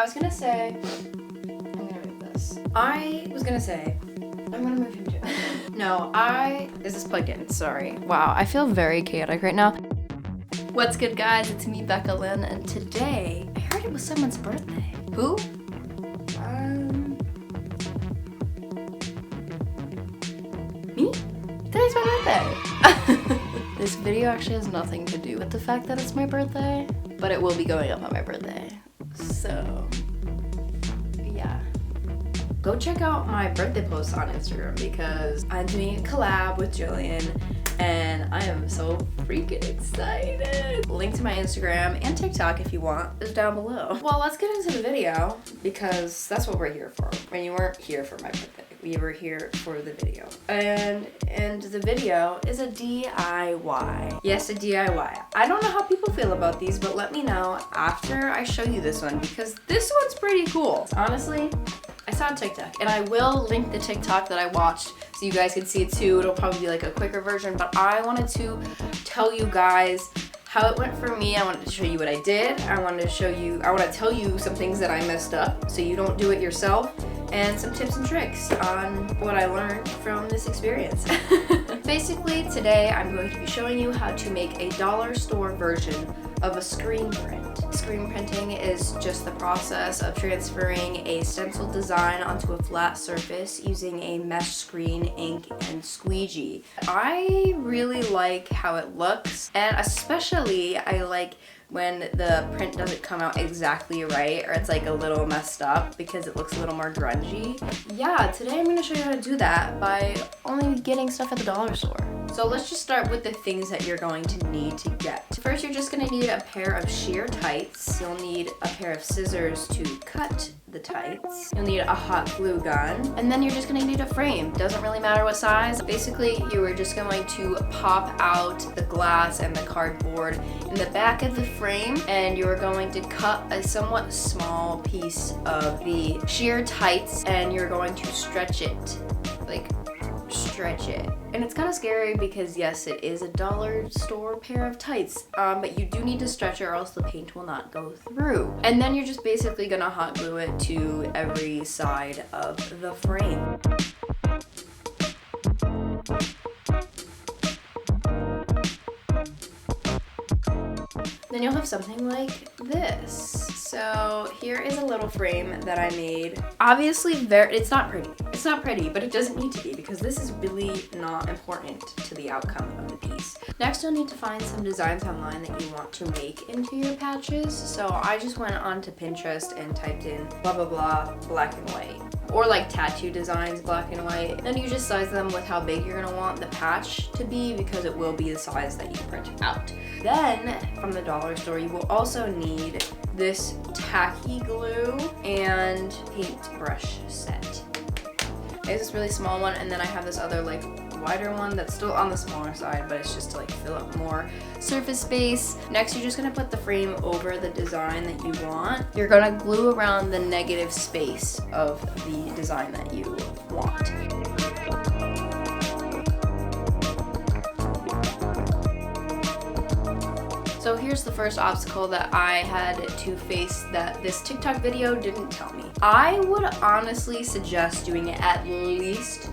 I was gonna say, I'm gonna move this. I was gonna say, I'm gonna move him too. No, is this plugged in? Sorry. Wow, I feel very chaotic right now. What's good, guys? It's me, Becca Lynn, and today, I heard it was someone's birthday. Who? Me? Today's my birthday. This video actually has nothing to do with the fact that it's my birthday, but it will be going up on my birthday. So, yeah. Go check out my birthday post on Instagram because I'm doing a collab with Jillian and I am so freaking excited. Link to my Instagram and TikTok if you want is down below. Well, let's get into the video because that's what we're here for. When you weren't here for my birthday, we were here for the video. And the video is a DIY. Yes, a DIY. I don't know how people feel about these, but let me know after I show you this one because this one's pretty cool. Honestly, I saw on TikTok, and I will link the TikTok that I watched so you guys can see it too. It'll probably be like a quicker version, but I wanted to tell you guys how it went for me. I wanted to show you what I did. I want to tell you some things that I messed up so you don't do it yourself, and some tips and tricks on what I learned from this experience. Basically, today I'm going to be showing you how to make a dollar store version of a screen print. Screen printing is just the process of transferring a stencil design onto a flat surface using a mesh screen, ink, and squeegee. I really like how it looks, and especially I like when the print doesn't come out exactly right or it's like a little messed up because it looks a little more grungy. Yeah, today I'm going to show you how to do that by only getting stuff at the dollar store. So let's just start with the things that you're going to need to get. First, you're just going to need a pair of sheer tights. You'll need a pair of scissors to cut the tights. You'll need a hot glue gun, and then you're just going to need a frame. Doesn't really matter what size. Basically, you are just going to pop out the glass and the cardboard in the back of the frame, and you're going to cut a somewhat small piece of the sheer tights, and you're going to stretch it. And it's kind of scary because yes, it is a dollar store pair of tights, but you do need to stretch it or else the paint will not go through. And then you're just basically gonna hot glue it to every side of the frame. Then you'll have something like this. So here is a little frame that I made. Obviously, it's not pretty. It's not pretty, but it doesn't need to be because this is really not important to the outcome of the piece. Next, you'll need to find some designs online that you want to make into your patches. So I just went onto Pinterest and typed in blah, blah, blah, black and white. Or like tattoo designs, black and white. Then you just size them with how big you're gonna want the patch to be because it will be the size that you print out. Then from the dollar store, you will also need this tacky glue and paintbrush set. I have this really small one, and then I have this other like wider one that's still on the smaller side, but it's just to like fill up more surface space. Next, you're just gonna put the frame over the design that you want. You're gonna glue around the negative space of the design that you want. So here's the first obstacle that I had to face that this TikTok video didn't tell me. I would honestly suggest doing at least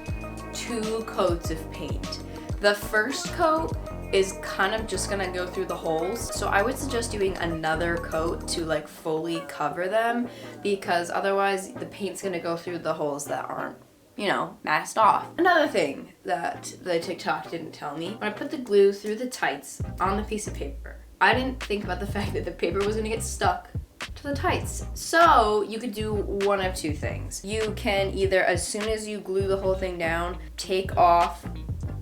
2 coats of paint. The first coat is kind of just gonna go through the holes, so I would suggest doing another coat to like fully cover them because otherwise the paint's gonna go through the holes that aren't, you know, masked off. Another thing that the TikTok didn't tell me, when I put the glue through the tights on the piece of paper, I didn't think about the fact that the paper was gonna get stuck to the tights. So you could do one of 2 things. You can either, as soon as you glue the whole thing down, take off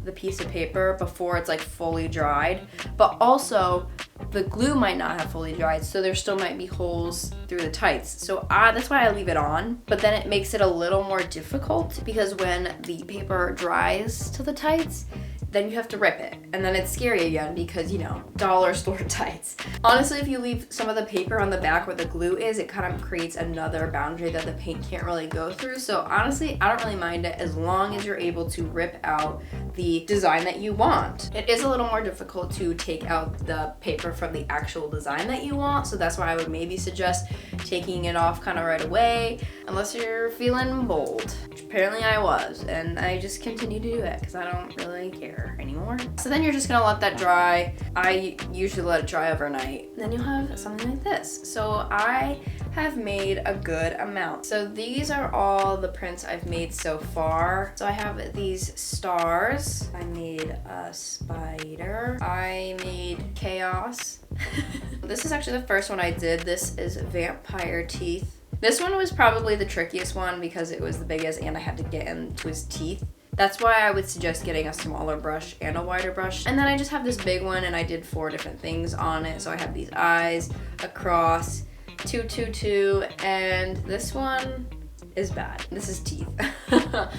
the piece of paper before it's like fully dried, but also the glue might not have fully dried, so there still might be holes through the tights. So that's why I leave it on, but then it makes it a little more difficult because when the paper dries to the tights, then you have to rip it. And then it's scary again because, you know, dollar store tights. Honestly, if you leave some of the paper on the back where the glue is, it kind of creates another boundary that the paint can't really go through. So honestly, I don't really mind it as long as you're able to rip out the design that you want. It is a little more difficult to take out the paper from the actual design that you want, so that's why I would maybe suggest taking it off kind of right away, unless you're feeling bold, which apparently I was, and I just continue to do it because I don't really care anymore. So then you're just gonna let that dry. I usually let it dry overnight. Then you'll have something like this. So I have made a good amount. So these are all the prints I've made so far. So I have these stars. I made a spider. I made chaos. This is actually the first one I did. This is vampire teeth. This one was probably the trickiest one because it was the biggest and I had to get into his teeth. That's why I would suggest getting a smaller brush and a wider brush. And then I just have this big one and I did 4 different things on it. So I have these eyes, a cross, 2, 2, 2, and this one is bad. This is teeth.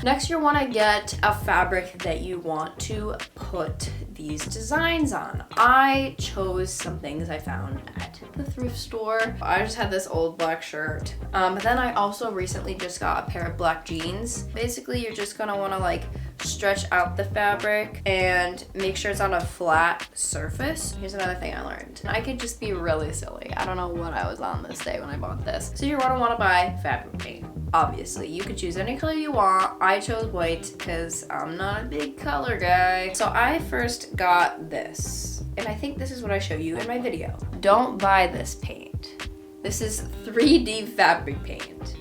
Next, you want to get a fabric that you want to put these designs on. I chose some things I found at the thrift store. I just had this old black shirt. But then I also recently just got a pair of black jeans. Basically, you're just gonna want to like stretch out the fabric and make sure it's on a flat surface. Here's another thing I learned. I could just be really silly. I don't know what I was on this day when I bought this. So you're gonna want to buy fabric paint. Obviously, you could choose any color you want. I chose white because I'm not a big color guy. So I first got this, and I think this is what I show you in my video. Don't buy this paint. This is 3D fabric paint.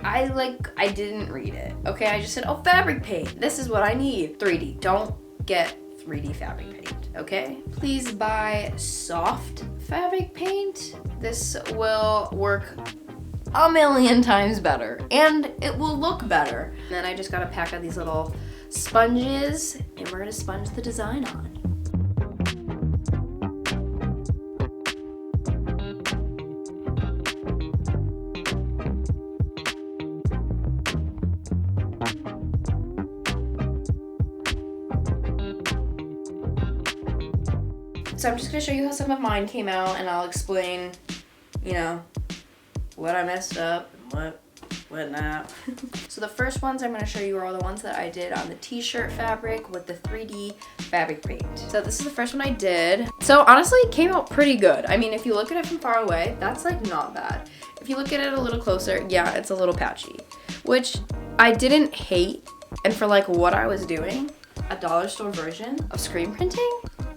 I didn't read it. Okay, I just said, oh, fabric paint. This is what I need. 3D. Don't get 3D fabric paint, okay? Please buy soft fabric paint. This will work a million times better and it will look better. And then I just got a pack of these little sponges and we're gonna sponge the design on. So I'm just gonna show you how some of mine came out and I'll explain, you know, what I messed up and what not. So the first ones I'm going to show you are all the ones that I did on the t-shirt fabric with the 3D fabric paint. So this is the first one I did. So honestly, it came out pretty good. I mean, if you look at it from far away, that's like not bad. If you look at it a little closer, yeah, it's a little patchy, which I didn't hate. And for like what I was doing, a dollar store version of screen printing,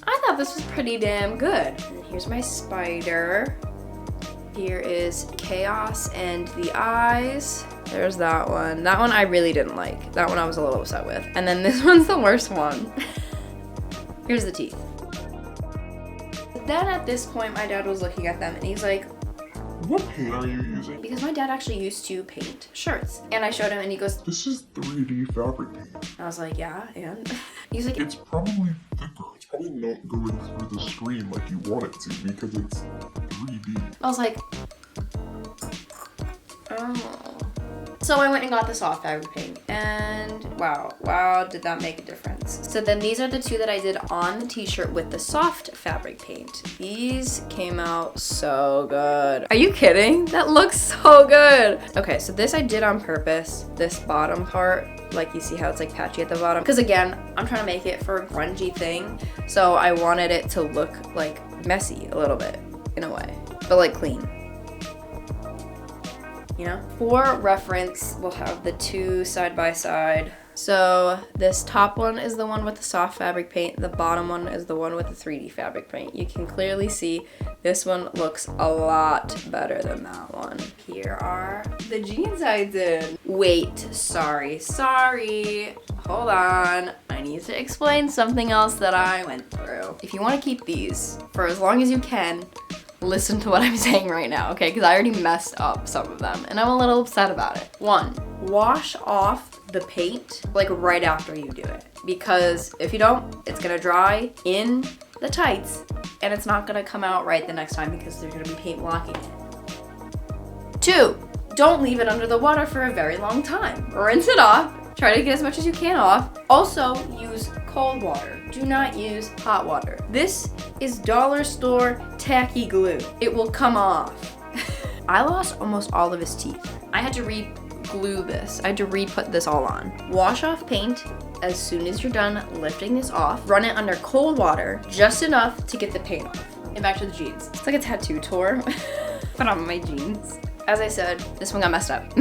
I thought this was pretty damn good. And here's my spider. Here is chaos and the eyes. There's that one. That one I really didn't like. That one I was a little upset with. And then this one's the worst one. Here's the teeth. Then at this point, my dad was looking at them and he's like, what paint are you using? Because my dad actually used to paint shirts. And I showed him and he goes, this is 3D fabric paint. I was like, yeah, and? He's like, it's probably thicker. It's probably not going through the screen like you want it to because it's 3D. I was like, oh. So I went and got the soft fabric paint and wow, did that make a difference. So then these are the 2 that I did on the t-shirt with the soft fabric paint. These came out so good. Are you kidding? That looks so good. Okay, so this I did on purpose. This bottom part, like you see how it's like patchy at the bottom. Because again, I'm trying to make it for a grungy thing. So I wanted it to look like messy a little bit in a way, but like clean. You know? For reference, we'll have the 2 side by side. So this top one is the one with the soft fabric paint. The bottom one is the one with the 3D fabric paint. You can clearly see this one looks a lot better than that one. Here are the jeans I did. Wait, sorry. Hold on. I need to explain something else that I went through. If you want to keep these for as long as you can, listen to what I'm saying right now, okay? Because I already messed up some of them and I'm a little upset about it. 1, wash off the paint like right after you do it, because if you don't, it's gonna dry in the tights and it's not gonna come out right the next time because there's gonna be paint blocking it. 2, don't leave it under the water for a very long time. Rinse it off. Try to get as much as you can off. Also, use cold water. Do not use hot water. This is dollar store tacky glue. It will come off. I lost almost all of his teeth. I had to re-glue this. I had to re-put this all on. Wash off paint as soon as you're done lifting this off. Run it under cold water, just enough to get the paint off. And back to the jeans. It's like a tattoo tour, but on my jeans. As I said, this one got messed up.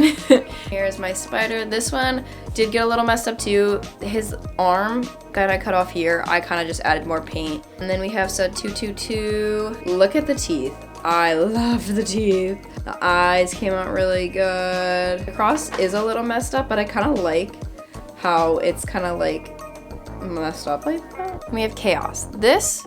Here's my spider. This one did get a little messed up too. His arm got cut off here. I kind of just added more paint. And then we have Stud 222. Look at the teeth. I love the teeth. The eyes came out really good. The cross is a little messed up, but I kind of like how it's kind of like messed up like that. We have Chaos. This,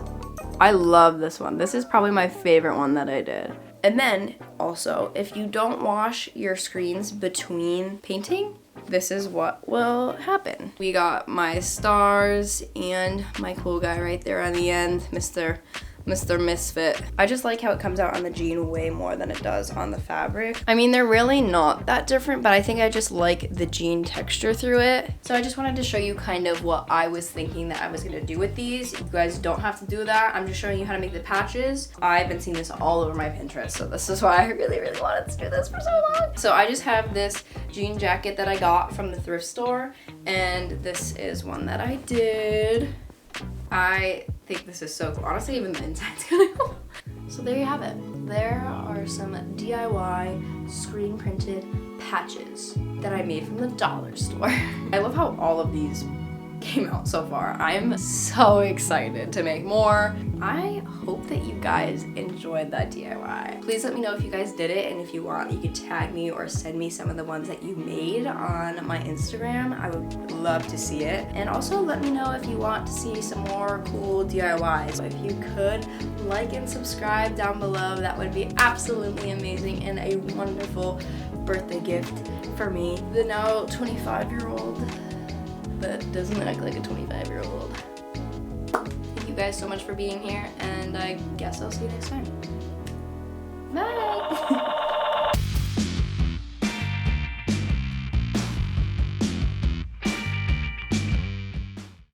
I love this one. This is probably my favorite one that I did. And then also, if you don't wash your screens between painting, this is what will happen. We got my stars and my cool guy right there on the end, Mr. Misfit. I just like how it comes out on the jean way more than it does on the fabric. I mean, they're really not that different, but I think I just like the jean texture through it. So I just wanted to show you kind of what I was thinking that I was gonna do with these. You guys don't have to do that. I'm just showing you how to make the patches. I've been seeing this all over my Pinterest, so this is why I really, really wanted to do this for so long. So I just have this jean jacket that I got from the thrift store, and this is one that I did. I think this is so cool. Honestly, even the inside's kind of cool. So there you have it. There are some DIY screen printed patches that I made from the dollar store. I love how all of these came out so far. I'm so excited to make more. I hope that you guys enjoyed that DIY. Please let me know if you guys did it, and if you want, you could tag me or send me some of the ones that you made on my Instagram. I would love to see it. And also let me know if you want to see some more cool DIYs. If you could like and subscribe down below, that would be absolutely amazing and a wonderful birthday gift for me, the now 25-year-old that doesn't act like a 25-year-old. Thank you guys so much for being here, and I guess I'll see you next time. Bye!